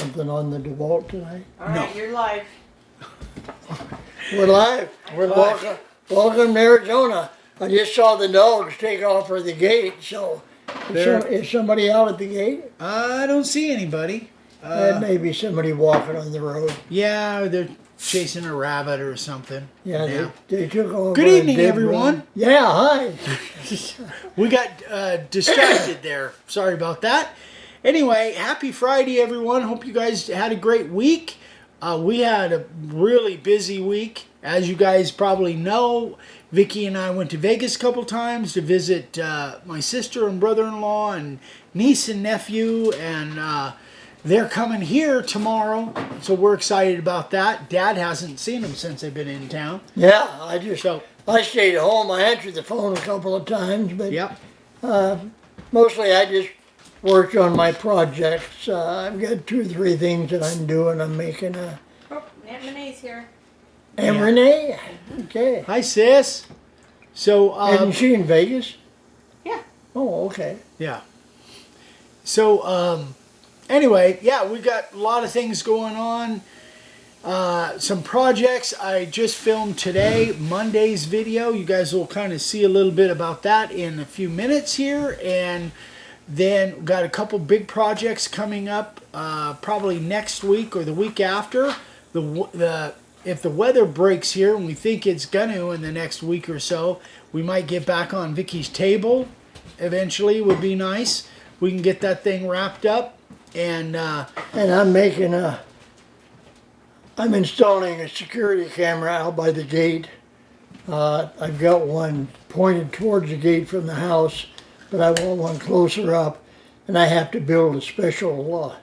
Something on the DeWalt tonight? All right, you're live. We're live. We're live. Welcome to Arizona. I just saw the dogs take off for the gate, so is somebody out at the gate? I don't see anybody. Maybe somebody walking on the road. Yeah, they're chasing a rabbit or something. Yeah. They took over. Good evening, everyone. Road. Yeah, hi. We got distracted there. Sorry about that. Anyway, happy Friday, everyone. Hope you guys had a great week. We had a really busy week. As you guys probably know, Vicky and I went to Vegas a couple times to visit my sister and brother-in-law and niece and nephew, and they're coming here tomorrow, so we're excited about that. Dad hasn't seen them since they've been in town. Yeah, I stayed home. I answered the phone a couple of times, but Yep. Mostly I just worked on my projects. I've got 2 or 3 things that I'm doing. I'm making a... Oh, Aunt Renee's here. Aunt Yeah. Renee? Okay. Hi, sis. So, Isn't she in Vegas? Yeah. Oh, okay. yeah. So, anyway, yeah, we got a lot of things going on. Some projects I just filmed today, Monday's video. You guys will kind of see a little bit about that in a few minutes here. And then got a couple big projects coming up probably next week or the week after. If the weather breaks here, and we think it's gonna in the next week or so, we might get back on Vicky's table eventually. Would be nice. We can get that thing wrapped up. And And I'm installing a security camera out by the gate. I've got one pointed towards the gate from the house, but I want one closer up, and I have to build a special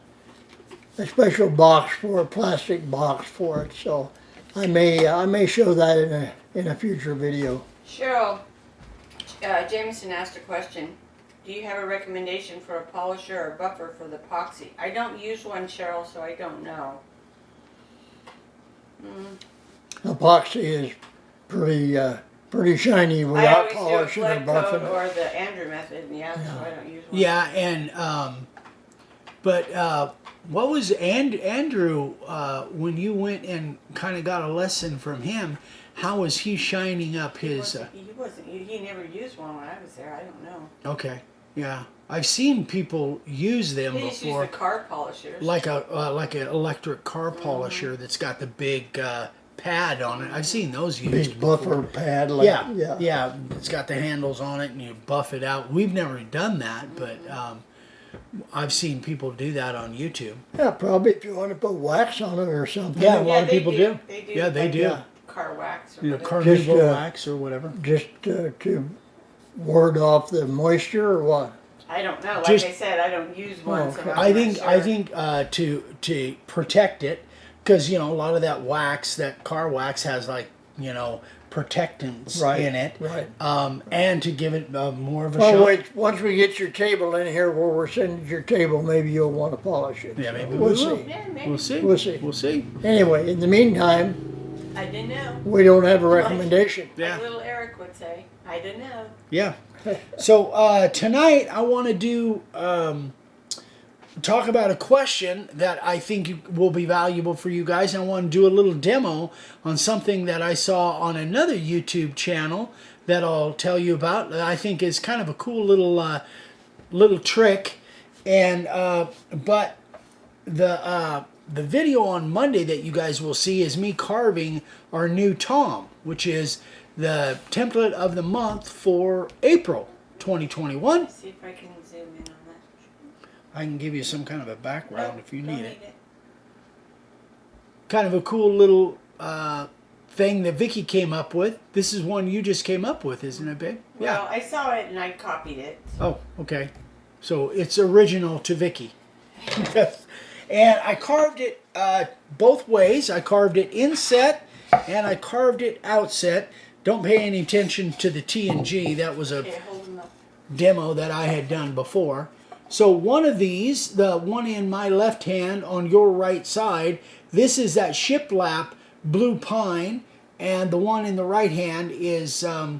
box for a plastic box for it. So I may show that in a future video. Cheryl, Jameson asked a question. Do you have a recommendation for a polisher or buffer for the epoxy? I don't use one, Cheryl, so I don't know. Epoxy is pretty shiny I without always do a polishing or flood buffing coat it. or the Andrew method, so I don't use one. yeah, and but what was Andrew when you went and kind of got a lesson from him? How was he shining up his? He never used one when I was there. I don't know. Okay, yeah, I've seen people use them They just use before, the car polishers. like an electric car polisher that's got the big pad on it. I've seen those used. Big buffer pad. Yeah. It's got the handles on it, and you buff it out. We've never done that, but I've seen people do that on YouTube. Yeah, probably if you want to put wax on it or something. Yeah, a lot of they people do. They do. Yeah, they like, do. Car wax or You know, whatever. carnauba wax or whatever. Just to ward off the moisture or what? I don't know. Like Just- I said, I don't use one. Oh, So okay. I'm I not think sure. to protect it, because a lot of that wax, that car wax, has protectants Right, in it, right. And to give it more of a Well, shine. wait, once we get your table in here where we're sitting at your table, maybe you'll want to polish it. Yeah, maybe we'll we see. will. Yeah, maybe. We'll see. We'll see. We'll see. Anyway, in the meantime, I didn't know. we don't have a recommendation. Yeah. Like little Eric would say, I didn't know. Yeah. So tonight I want to do talk about a question that I think will be valuable for you guys. I want to do a little demo on something that I saw on another YouTube channel that I'll tell you about. That I think is kind of a cool little trick. And but the video on Monday that you guys will see is me carving our new Tom, which is the template of the month for April 2021. Let's see if I can zoom in on that. I can give you some kind of a background Nope, if you don't need it. Kind of a cool little thing that Vicky came up with. This is one you just came up with, isn't it, babe? Well, I saw it and I copied it. Oh, okay. So it's original to Vicky. And I carved it both ways. I carved it inset and I carved it outset. Don't pay any attention to the T and G. That was a Okay, hold them up. demo that I had done before. So one of these, the one in my left hand on your right side, this is that shiplap blue pine, and the one in the right hand is the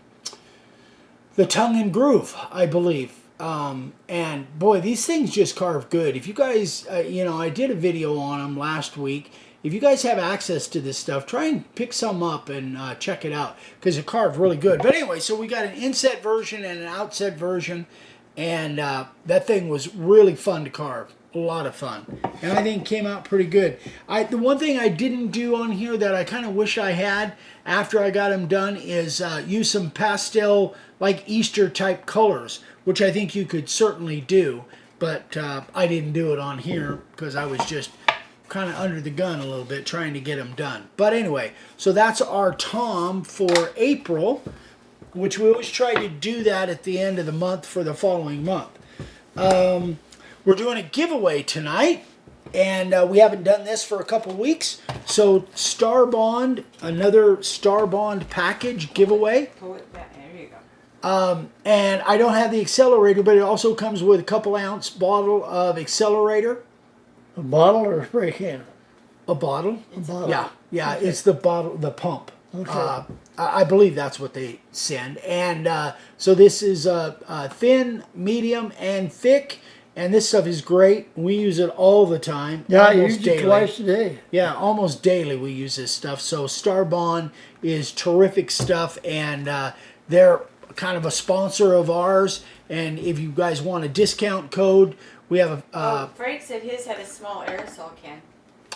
tongue and groove, I believe. And boy, these things just carve good. If you guys, I did a video on them last week. If you guys have access to this stuff, try and pick some up and check it out because it carved really good. But anyway, so we got an inset version and an outset version, and that thing was really fun to carve. A lot of fun, and I think came out pretty good. The one thing I didn't do on here that I kind of wish I had after I got them done is use some pastel, like Easter type colors, which I think you could certainly do, but I didn't do it on here because I was just kind of under the gun a little bit trying to get them done. But anyway, so that's our Tom for April, which we always try to do that at the end of the month for the following month. We're doing a giveaway tonight, and we haven't done this for a couple weeks. So Starbond, another Starbond package giveaway. Pull it back. There you go. And I don't have the accelerator, but it also comes with a couple ounce bottle of accelerator. A bottle or a spray can? A bottle? A bottle. Yeah, Okay. it's the bottle, the pump. Okay. I believe that's what they send. And so this is thin, medium, and thick. And this stuff is great. We use it all the time. Yeah, I almost use it twice a day. Yeah, almost daily we use this stuff. So Starbond is terrific stuff, and they're kind of a sponsor of ours. And if you guys want a discount code, we have a... Frank said his had a small aerosol can.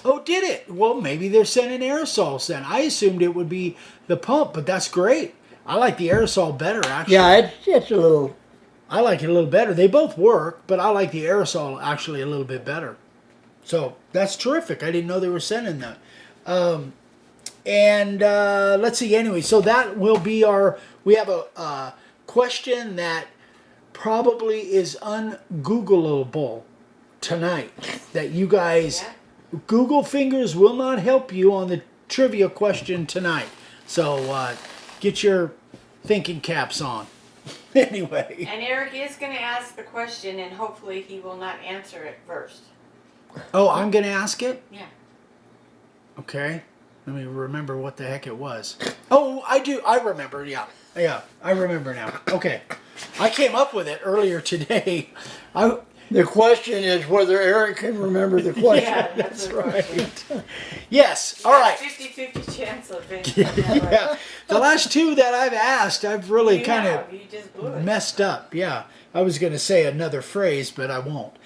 Oh, did it? Well, maybe they're sending aerosols then. I assumed it would be the pump, but that's great. I like the aerosol better, actually. Yeah, it's a little... I like it a little better. They both work, but I like the aerosol actually a little bit better. So that's terrific. I didn't know they were sending that. Let's see. Anyway, so that will be our... We have a question that probably is ungoogleable tonight. That you guys... Yeah. Google fingers will not help you on the trivia question tonight. So get your thinking caps on. Anyway. And Eric is going to ask the question, and hopefully he will not answer it first. Oh, I'm going to ask it? Yeah. Okay. Let me remember what the heck it was. Oh, I do. I remember. Yeah. Yeah. I remember now. Okay. I came up with it earlier today. The question is whether Eric can remember the question. Yeah, that's right. Yes. All right. 50-50 chance of it. Yeah. The last two that I've asked, I've really You just blew it. messed up. Yeah. I was going to say another phrase, but I won't.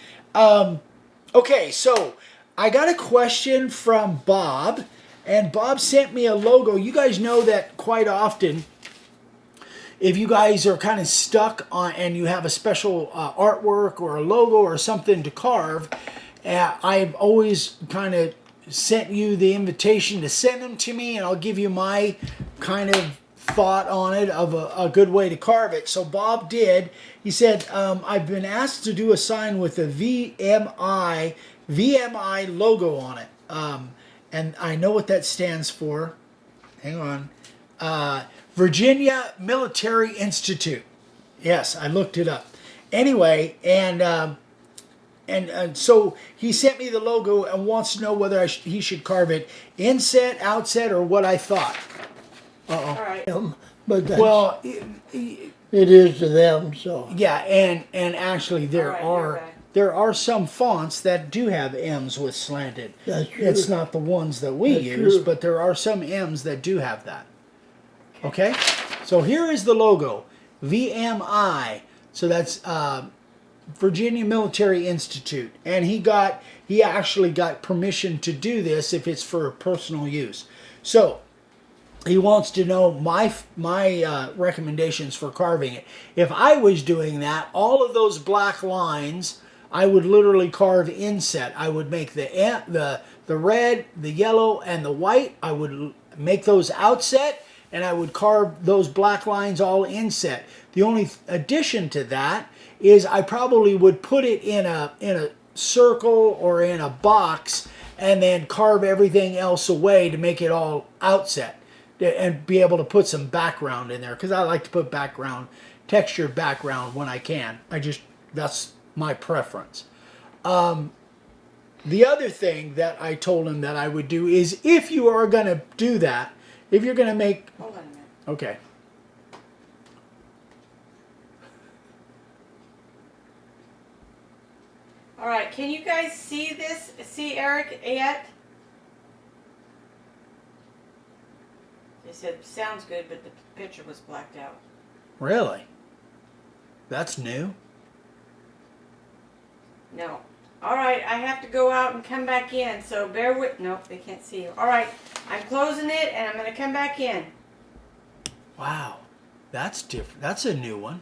Okay, so I got a question from Bob, and Bob sent me a logo. You guys know that quite often, if you guys are kind of stuck on and you have a special artwork or a logo or something to carve, I've always kind of sent you the invitation to send them to me, and I'll give you my kind of thought on it of a good way to carve it. So Bob did. He said, I've been asked to do a sign with a VMI logo on it. And I know what that stands for. Hang on. Virginia Military Institute. Yes, I looked it up. Anyway, and so he sent me the logo and wants to know whether he should carve it inset, outset, or what I thought. All right. But that's, Well, it is to them, so. yeah, and actually there All right, there are some fonts that do have M's with slanted. That's true. It's not the ones that we That's use, true. but there are some M's that do have that. Okay? So here is the logo. VMI. So that's Virginia Military Institute. And he actually got permission to do this if it's for personal use. So he wants to know my recommendations for carving it. If I was doing that, all of those black lines, I would literally carve inset. I would make the red, the yellow, and the white. I would make those outset, and I would carve those black lines all inset. The only addition to that is I probably would put it in a circle or in a box, and then carve everything else away to make it all outset, and be able to put some background in there, because I like to put textured background when I can. That's my preference. The other thing that I told him that I would do is, if you are going to do that, if you're going to make... Hold on a minute. Okay. All right, can you guys see this? See Eric yet? They said sounds good, but the picture was blacked out. Really? That's new? No. All right, I have to go out and come back in, so bear with. Nope, they can't see you. All right, I'm closing it, and I'm going to come back in. Wow. That's different. That's a new one.